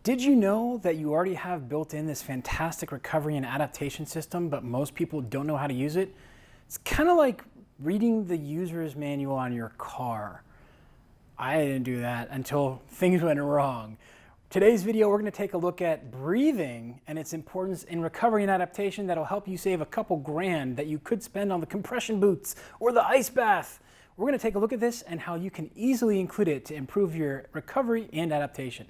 Did you know that you already have built in this fantastic recovery and adaptation system, but most people don't know how to use it? It's kind of like reading the user's manual on your car. I didn't do that until things went wrong. Today's video, we're going to take a look at breathing and its importance in recovery and adaptation that'll help you save a couple grand that you could spend on the compression boots or the ice bath. We're going to take a look at this and how you can easily include it to improve your recovery and adaptation.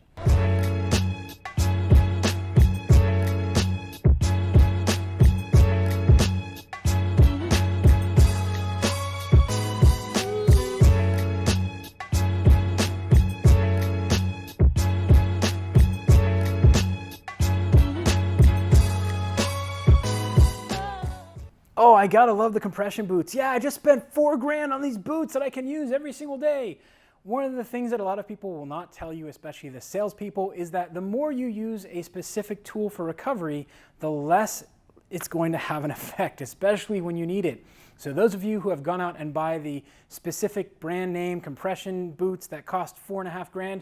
Oh, I gotta love the compression boots. Yeah, I just spent $4 grand on these boots that I can use every single day. One of the things that a lot of people will not tell you, especially the salespeople, is that the more you use a specific tool for recovery, the less it's going to have an effect, especially when you need it. So those of you who have gone out and buy the specific brand name compression boots that cost $4.5 grand,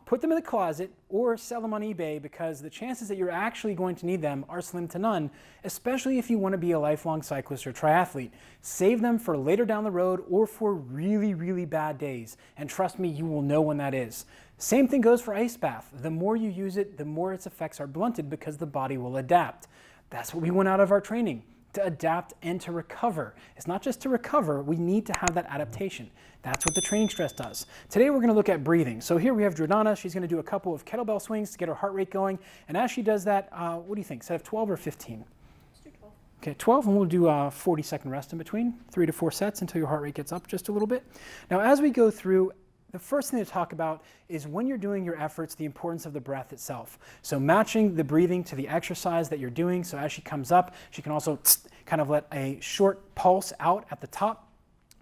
put them in the closet or sell them on eBay, because the chances that you're actually going to need them are slim to none, especially if you want to be a lifelong cyclist or triathlete. Save them for later down the road or for really, really bad days. And trust me, you will know when that is. Same thing goes for ice bath. The more you use it, the more its effects are blunted because the body will adapt. That's what we want out of our training, to adapt and to recover. It's not just to recover, we need to have that adaptation. That's what the training stress does. Today we're going to look at breathing. So here we have Jordana. She's going to do a couple of kettlebell swings to get her heart rate going. And as she does that, what do you think? Set of 12 or 15? Let's do 12. Okay, 12, and we'll do a 40-second rest in between, 3 to 4 sets until your heart rate gets up just a little bit. Now as we go through, the first thing to talk about is when you're doing your efforts, the importance of the breath itself. So matching the breathing to the exercise that you're doing. So as she comes up, she can also kind of let a short pulse out at the top.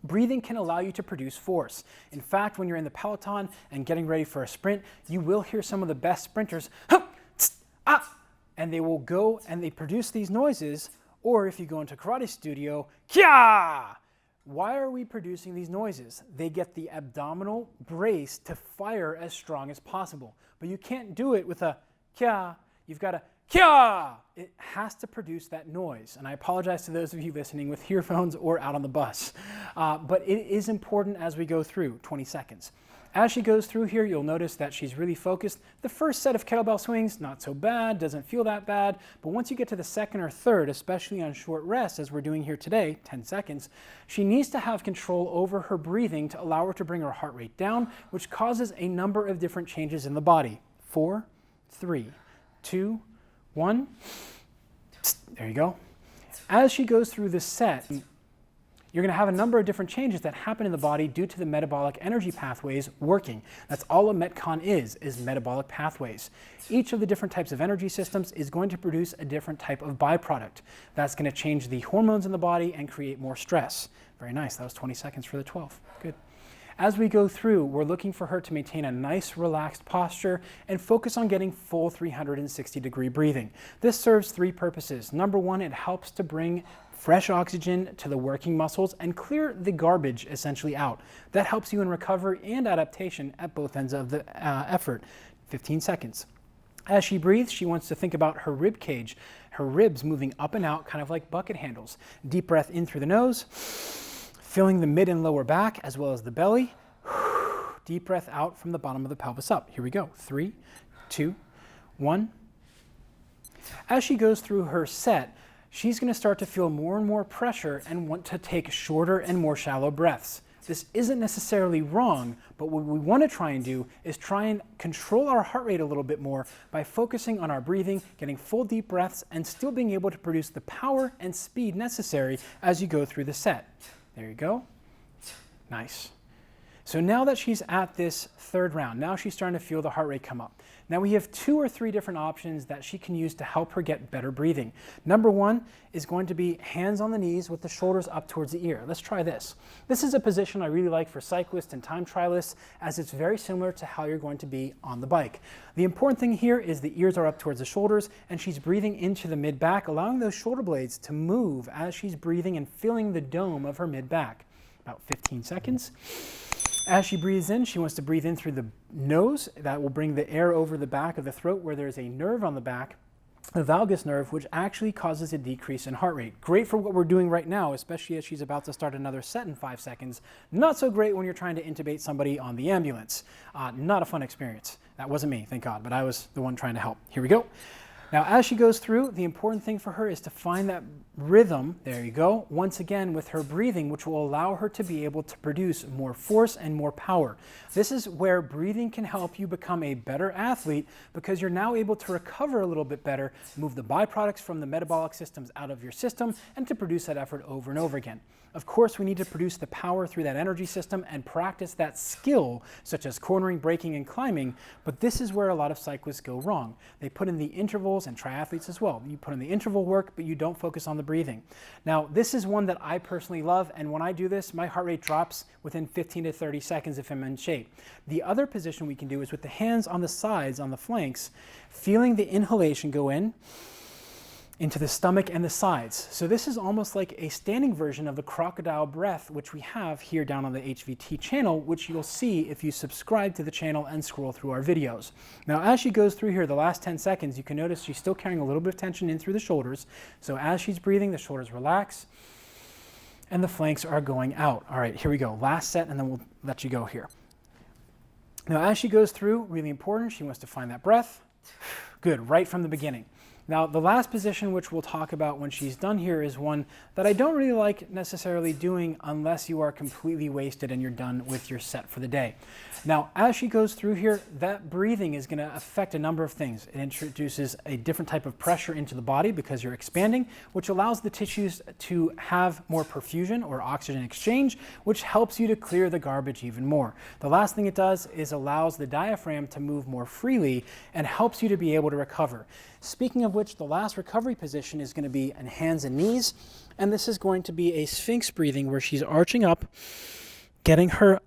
Breathing can allow you to produce force. In fact, when you're in the peloton and getting ready for a sprint, you will hear some of the best sprinters, and they will go and they produce these noises. Or if you go into karate studio, kya! Why are we producing these noises? They get the abdominal brace to fire as strong as possible. But you can't do it with a kya. You've got a kya. It has to produce that noise. And I apologize to those of you listening with earphones or out on the bus. But it is important as we go through 20 seconds. As she goes through here, you'll notice that she's really focused. The first set of kettlebell swings, not so bad, doesn't feel that bad. But once you get to the second or third, especially on short rests, as we're doing here today, 10 seconds, she needs to have control over her breathing to allow her to bring her heart rate down, which causes a number of different changes in the body. 4, 3, 2, 1. There you go. As she goes through this set, you're going to have a number of different changes that happen in the body due to the metabolic energy pathways working. That's all a Metcon is metabolic pathways. Each of the different types of energy systems is going to produce a different type of byproduct. That's going to change the hormones in the body and create more stress. Very nice. That was 20 seconds for the 12. Good. As we go through, we're looking for her to maintain a nice, relaxed posture and focus on getting full 360-degree breathing. This serves 3 purposes. Number 1, it helps to bring fresh oxygen to the working muscles and clear the garbage essentially out. That helps you in recovery and adaptation at both ends of the effort. 15 seconds. As she breathes, she wants to think about her rib cage, her ribs moving up and out, kind of like bucket handles. Deep breath in through the nose, filling the mid and lower back as well as the belly. Deep breath out from the bottom of the pelvis up. Here we go. 3, 2, 1. As she goes through her set, she's going to start to feel more and more pressure and want to take shorter and more shallow breaths. This isn't necessarily wrong, but what we want to try and do is try and control our heart rate a little bit more by focusing on our breathing, getting full deep breaths, and still being able to produce the power and speed necessary as you go through the set. There you go. Nice. So now that she's at this third round, now she's starting to feel the heart rate come up. Now we have 2 or 3 different options that she can use to help her get better breathing. Number 1 is going to be hands on the knees with the shoulders up towards the ear. Let's try this. This is a position I really like for cyclists and time trialists, as it's very similar to how you're going to be on the bike. The important thing here is the ears are up towards the shoulders and she's breathing into the mid-back, allowing those shoulder blades to move as she's breathing and filling the dome of her mid-back. About 15 seconds. As she breathes in, she wants to breathe in through the nose. That will bring the air over the back of the throat where there's a nerve on the back, the valgus nerve, which actually causes a decrease in heart rate. Great for what we're doing right now, especially as she's about to start another set in 5 seconds. Not so great when you're trying to intubate somebody on the ambulance. Not a fun experience. That wasn't me, thank God, but I was the one trying to help. Here we go. Now, as she goes through, the important thing for her is to find that rhythm, there you go, once again with her breathing, which will allow her to be able to produce more force and more power. This is where breathing can help you become a better athlete because you're now able to recover a little bit better, move the byproducts from the metabolic systems out of your system, and to produce that effort over and over again. Of course, we need to produce the power through that energy system and practice that skill, such as cornering, braking, and climbing, but this is where a lot of cyclists go wrong. They put in the intervals, and triathletes as well. You put in the interval work, but you don't focus on the breathing. Now, this is one that I personally love, and when I do this, my heart rate drops within 15 to 30 seconds if I'm in shape. The other position we can do is with the hands on the sides, on the flanks, feeling the inhalation go into the stomach and the sides. So this is almost like a standing version of the crocodile breath, which we have here down on the HVT channel, which you'll see if you subscribe to the channel and scroll through our videos. Now, as she goes through here, the last 10 seconds, you can notice she's still carrying a little bit of tension in through the shoulders. So as she's breathing, the shoulders relax and the flanks are going out. All right, here we go. Last set, and then we'll let you go here. Now, as she goes through, really important, she wants to find that breath. Good, right from the beginning. Now, the last position, which we'll talk about when she's done here, is one that I don't really like necessarily doing unless you are completely wasted and you're done with your set for the day. Now, as she goes through here, that breathing is going to affect a number of things. It introduces a different type of pressure into the body because you're expanding, which allows the tissues to have more perfusion or oxygen exchange, which helps you to clear the garbage even more. The last thing it does is allows the diaphragm to move more freely and helps you to be able to recover. Speaking of which, the last recovery position is going to be in hands and knees, and this is going to be a Sphinx breathing where she's arching up, getting her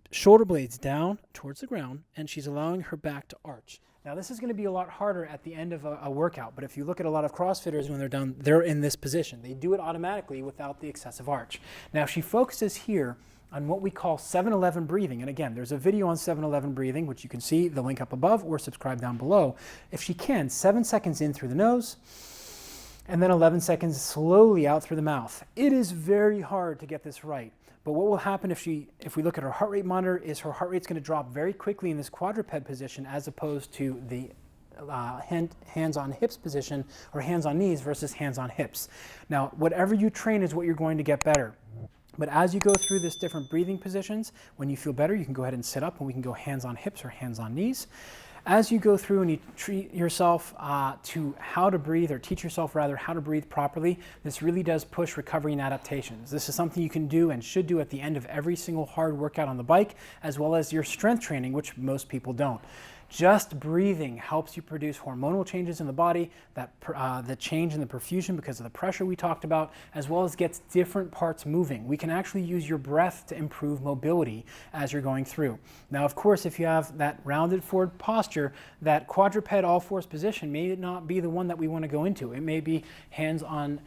shoulder blades down towards the ground, and she's allowing her back to arch. Now, this is going to be a lot harder at the end of a workout, but if you look at a lot of CrossFitters when they're done, they're in this position. They do it automatically without the excessive arch. Now, she focuses here on what we call 7-11 breathing. And again, there's a video on 7-11 breathing, which you can see the link up above or subscribe down below. If she can, 7 seconds in through the nose, and then 11 seconds slowly out through the mouth. It is very hard to get this right. But what will happen if we look at her heart rate monitor is her heart rate's going to drop very quickly in this quadruped position as opposed to the hands on hips position or hands on knees versus hands on hips. Now, whatever you train is what you're going to get better. But as you go through this different breathing positions, when you feel better, you can go ahead and sit up and we can go hands on hips or hands on knees. As you go through and you treat yourself to how to breathe, or teach yourself rather how to breathe properly, this really does push recovery and adaptations. This is something you can do and should do at the end of every single hard workout on the bike, as well as your strength training, which most people don't. Just breathing helps you produce hormonal changes in the body, the change in the perfusion because of the pressure we talked about, as well as gets different parts moving. We can actually use your breath to improve mobility as you're going through. Now, of course, if you have that rounded forward posture, that quadruped all-fours position may not be the one that we want to go into. It may be hands on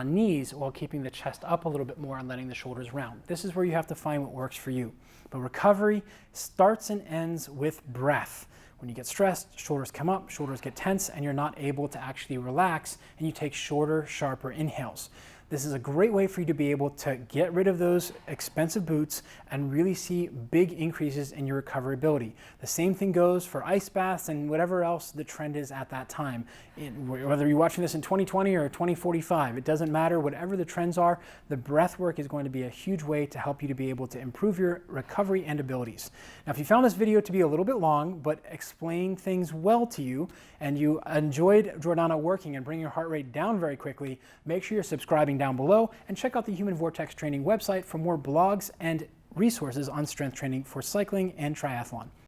knees while keeping the chest up a little bit more and letting the shoulders round. This is where you have to find what works for you. But recovery starts and ends with breath. When you get stressed, shoulders come up, shoulders get tense, and you're not able to actually relax, and you take shorter, sharper inhales. This is a great way for you to be able to get rid of those expensive boots and really see big increases in your recoverability. The same thing goes for ice baths and whatever else the trend is at that time. Whether you're watching this in 2020 or 2045, it doesn't matter. Whatever the trends are, the breath work is going to be a huge way to help you to be able to improve your recovery and abilities. Now, if you found this video to be a little bit long, but explain things well to you, and you enjoyed Jordana working and bringing your heart rate down very quickly, make sure you're subscribing down below and check out the Human Vortex Training website for more blogs and resources on strength training for cycling and triathlon.